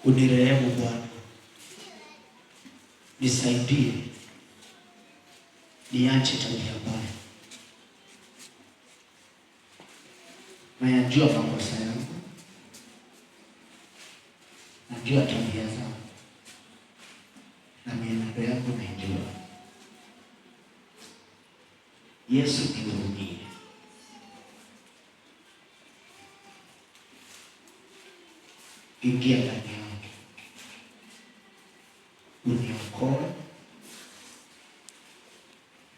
Unirehemu Bwana, nisaidie niache tabia mbaya. Nayajua makosa yangu, najua tabia zangu na mienendo yangu naijua. Yesu, nihurumie. Ingia ndani yangu, uniokoe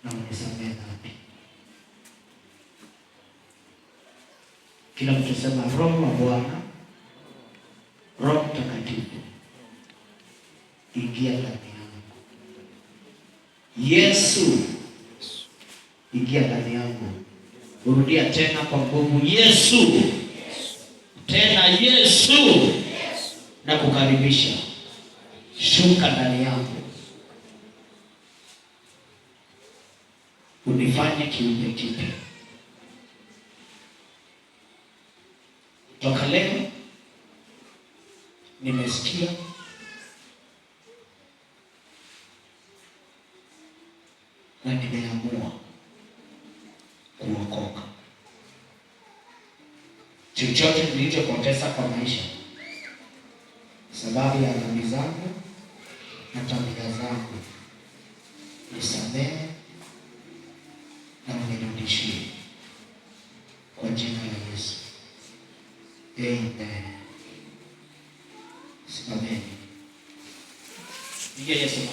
na unisamehe dhambi. Kila mtu sema, Roho wa Bwana, Roho Mtakatifu, ingia ndani yangu. Yesu, ingia ndani yangu. Urudia tena kwa nguvu, Yesu. Tena Yesu, na kukaribisha, shuka ndani yangu, unifanye kiumbe kipya. Toka leo nimesikia na nimeamua kuokoka. Chochote nilichopoteza kwa maisha sababu ya dhambi zangu na tabia zangu, nisamehe na unirudishie kwa jina la Yesu. Amen. Simameni. Yesu.